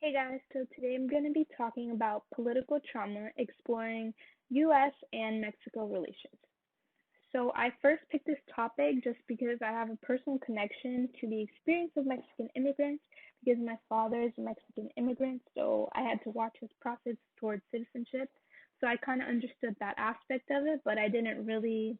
Hey guys, so today I'm going to be talking about political trauma, exploring US and Mexico relations. So I first picked this topic just because I have a personal connection to the experience of Mexican immigrants because my father is a Mexican immigrant, so I had to watch his process towards citizenship. So I kind of understood that aspect of it, but I didn't really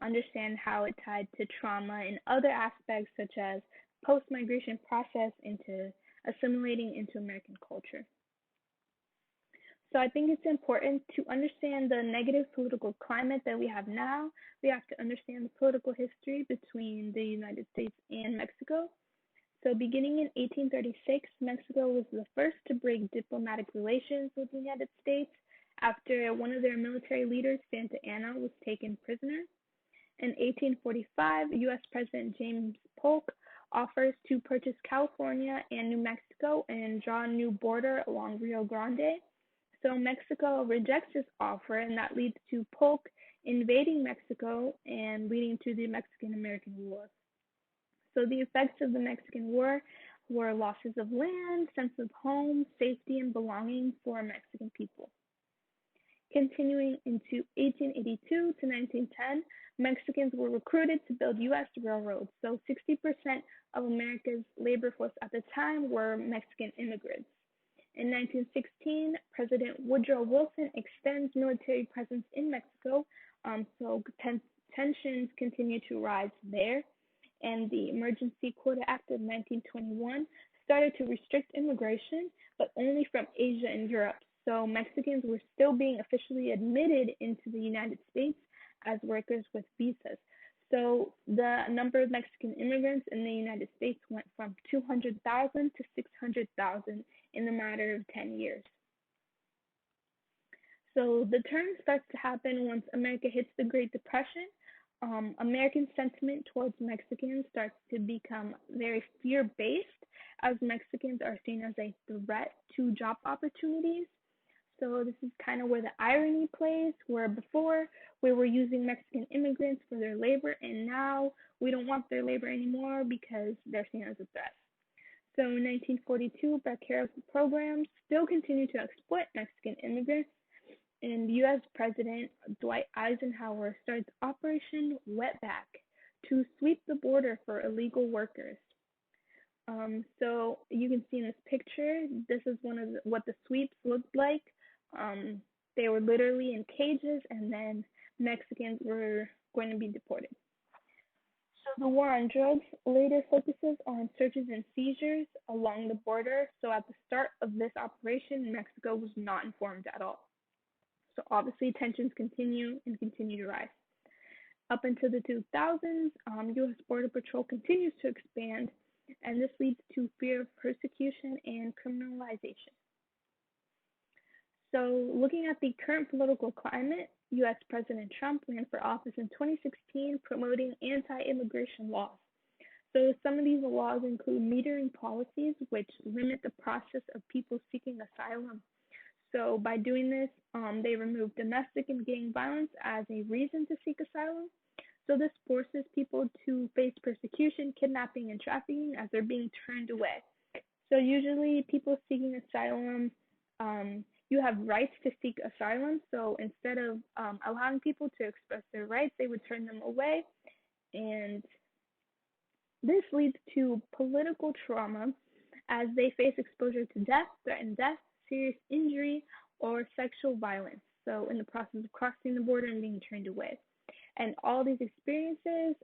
understand how it tied to trauma and other aspects such as post-migration process into assimilating into American culture. So I think it's important to understand the negative political climate that we have now. We have to understand the political history between the United States and Mexico. So beginning in 1836, Mexico was the first to break diplomatic relations with the United States after one of their military leaders, Santa Anna, was taken prisoner. In 1845, U.S. President James Polk offers to purchase California and New Mexico and draw a new border along Rio Grande. So Mexico rejects this offer, and that leads to Polk invading Mexico and leading to the Mexican-American War. So the effects of the Mexican War were losses of land, sense of home, safety, and belonging for Mexican people. Continuing into 1882 to 1910, Mexicans were recruited to build U.S. railroads. So 60% of America's labor force at the time were Mexican immigrants. In 1916, President Woodrow Wilson extends military presence in Mexico, so tensions continue to rise there. And the Emergency Quota Act of 1921 started to restrict immigration, but only from Asia and Europe. So Mexicans were still being officially admitted into the United States as workers with visas. So the number of Mexican immigrants in the United States went from 200,000 to 600,000 in the matter of 10 years. So the turn starts to happen once America hits the Great Depression. American sentiment towards Mexicans starts to become very fear-based as Mexicans are seen as a threat to job opportunities. So this is kind of where the irony plays, where before we were using Mexican immigrants for their labor, and now we don't want their labor anymore because they're seen as a threat. So in 1942, Vaquero programs still continue to exploit Mexican immigrants, and U.S. President Dwight Eisenhower starts Operation Wetback to sweep the border for illegal workers. So you can see in this picture, this is what the sweeps looked like. They were literally in cages, and then Mexicans were going to be deported. So the war on drugs later focuses on searches and seizures along the border. So at the start of this operation, Mexico was not informed at all. So obviously tensions continue to rise. Up until the 2000s, U.S. Border Patrol continues to expand, and this leads to fear of persecution and criminalization. So looking at the current political climate, U.S. President Trump ran for office in 2016 promoting anti-immigration laws. So some of these laws include metering policies, which limit the process of people seeking asylum. So by doing this, they remove domestic and gang violence as a reason to seek asylum. So this forces people to face persecution, kidnapping, and trafficking as they're being turned away. So usually people seeking asylum, you have rights to seek asylum. So instead of allowing people to express their rights, they would turn them away. And this leads to political trauma as they face exposure to death, threatened death, serious injury, or sexual violence. So in the process of crossing the border and being turned away. And all these experiences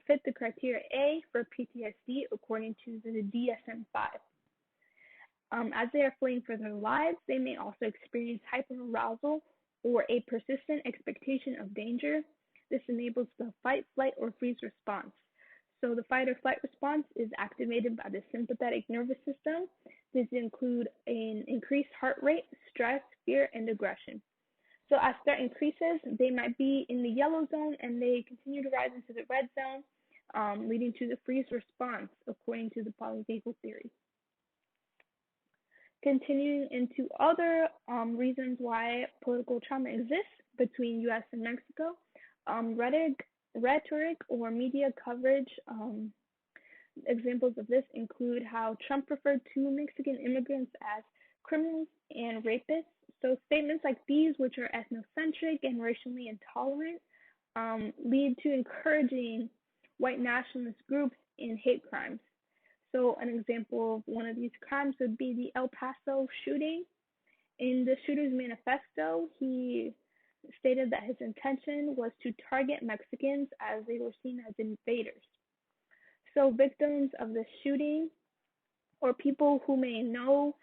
fit the criteria A for PTSD according to the DSM-5. As they are fleeing for their lives, they may also experience hyperarousal or a persistent expectation of danger. This enables the fight, flight, or freeze response. So the fight or flight response is activated by the sympathetic nervous system. This includes an increased heart rate, stress, fear, and aggression. So as that increases, they might be in the yellow zone and they continue to rise into the red zone, leading to the freeze response according to the polyvagal theory. Continuing into other reasons why political trauma exists between U.S. and Mexico, rhetoric or media coverage Examples of this include how Trump referred to Mexican immigrants as criminals and rapists. So statements like these, which are ethnocentric and racially intolerant, lead to encouraging white nationalist groups in hate crimes. So an example of one of these crimes would be the El Paso shooting. In the shooter's manifesto, he stated that his intention was to target Mexicans as they were seen as invaders. So victims of the shooting or people who may know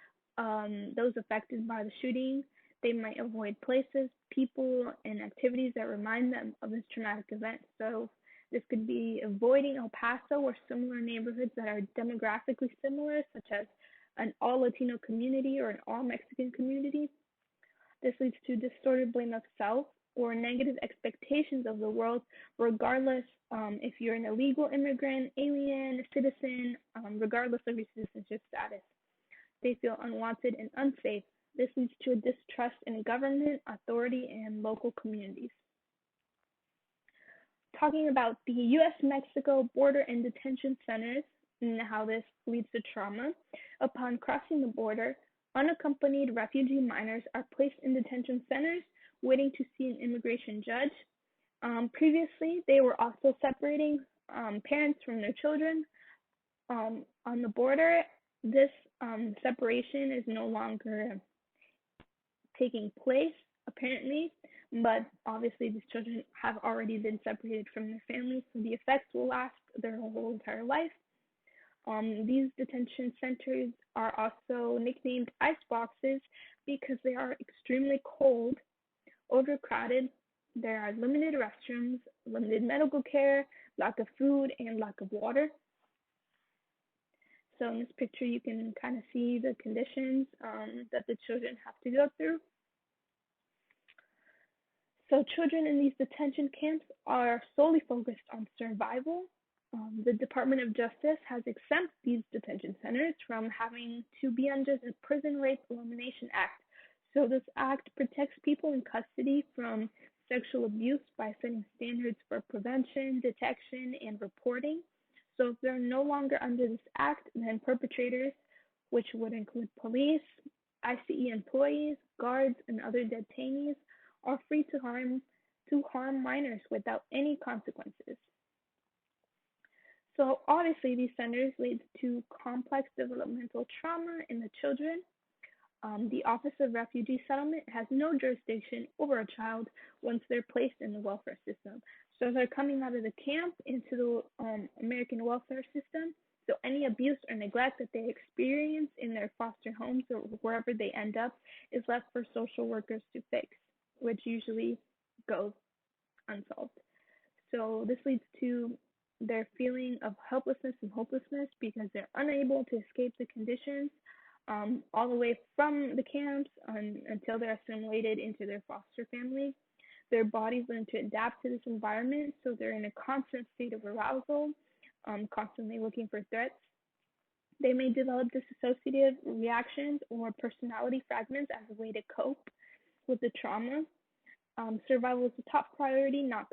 those affected by the shooting, they might avoid places, people, and activities that remind them of this traumatic event. So this could be avoiding El Paso or similar neighborhoods that are demographically similar, such as an all Latino community or an all Mexican community. This leads to distorted blame of self or negative expectations of the world, regardless if you're an illegal immigrant, alien, citizen, regardless of your citizenship status. They feel unwanted and unsafe. This leads to a distrust in government, authority, and local communities. Talking about the U.S.-Mexico border and detention centers and how this leads to trauma. Upon crossing the border, unaccompanied refugee minors are placed in detention centers waiting to see an immigration judge. Previously, they were also separating parents from their children on the border. This separation is no longer taking place, apparently, but obviously these children have already been separated from their families, so the effects will last their whole entire life. These detention centers are also nicknamed ice boxes because they are extremely cold, overcrowded. There are limited restrooms, limited medical care, lack of food, and lack of water. So in this picture, you can kind of see the conditions that the children have to go through. So children in these detention camps are solely focused on survival. The Department of Justice has exempt these detention centers from having to be under the Prison Rape Elimination Act. So this act protects people in custody from sexual abuse by setting standards for prevention, detection, and reporting. So if they're no longer under this act, then perpetrators, which would include police, ICE employees, guards, and other detainees, are free to harm minors without any consequences. So obviously these centers lead to complex developmental trauma in the children. The Office of Refugee Settlement has no jurisdiction over a child once they're placed in the welfare system. So they're coming out of the camp into the American welfare system. So any abuse or neglect that they experience in their foster homes or wherever they end up is left for social workers to fix, which usually goes unsolved. So this leads to their feeling of helplessness and hopelessness because they're unable to escape the conditions all the way from the camps until they're assimilated into their foster family. Their bodies learn to adapt to this environment, so they're in a constant state of arousal, constantly looking for threats. They may develop dissociative reactions or personality fragments as a way to cope with the trauma. Survival is the top priority, not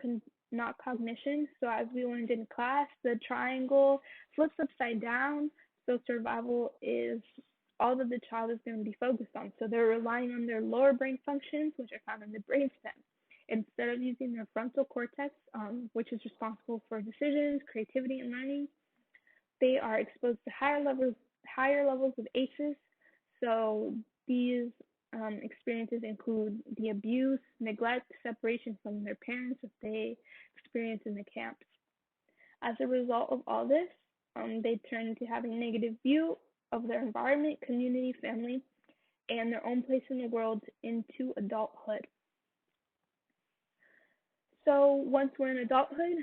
cognition. So as we learned in class, the triangle flips upside down. So survival is all that the child is going to be focused on. So they're relying on their lower brain functions, which are found in the brainstem, instead of using their frontal cortex, which is responsible for decisions, creativity, and learning. They are exposed to higher levels of ACEs. So these experiences include the abuse, neglect, separation from their parents that they experience in the camps. As a result of all this, they turn to having a negative view of their environment, community, family, and their own place in the world into adulthood. So once we're in adulthood,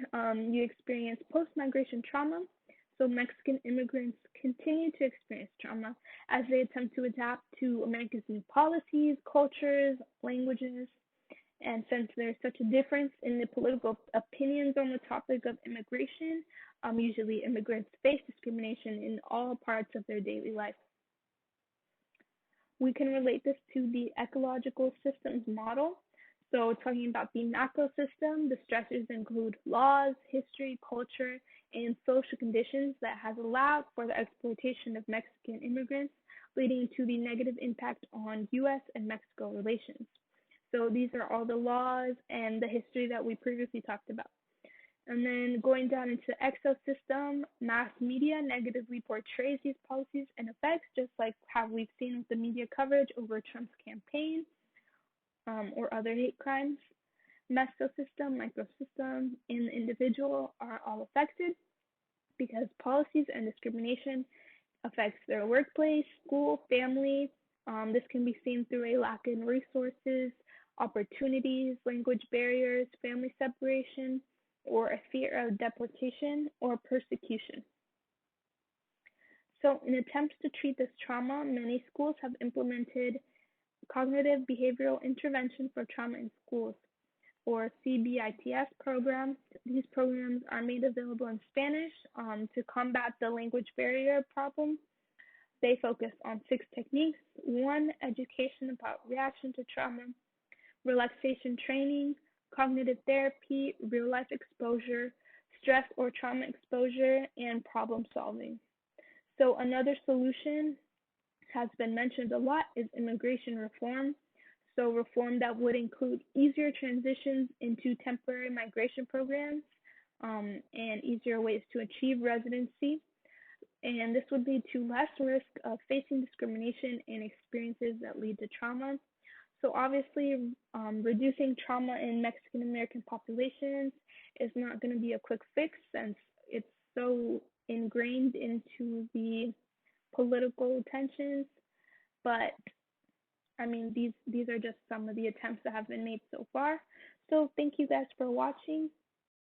you experience post-migration trauma. So Mexican immigrants continue to experience trauma as they attempt to adapt to America's new policies, cultures, languages. And since there's such a difference in the political opinions on the topic of immigration, usually immigrants face discrimination in all parts of their daily life. We can relate this to the ecological systems model. So talking about the macro system, the stressors include laws, history, culture, and social conditions that has allowed for the exploitation of Mexican immigrants, leading to the negative impact on U.S. and Mexico relations. So these are all the laws and the history that we previously talked about. And then going down into ecosystem, mass media negatively portrays these policies and effects, just like how we've seen with the media coverage over Trump's campaign or other hate crimes. Mesosystem, microsystem, and the individual are all affected because policies and discrimination affects their workplace, school, family. This can be seen through a lack in resources, opportunities, language barriers, family separation, or a fear of deportation or persecution. So in attempts to treat this trauma, many schools have implemented cognitive behavioral intervention for trauma in schools, or CBITS programs. These programs are made available in Spanish to combat the language barrier problem. They focus on 6 techniques. 1, education about reaction to trauma, relaxation training, cognitive therapy, real life exposure, stress or trauma exposure, and problem solving. So another solution has been mentioned a lot is immigration reform. So reform that would include easier transitions into temporary migration programs and easier ways to achieve residency. And this would lead to less risk of facing discrimination and experiences that lead to trauma. So obviously, reducing trauma in Mexican American populations is not going to be a quick fix since it's so ingrained into the political tensions. But I mean, these are just some of the attempts that have been made so far. So thank you guys for watching.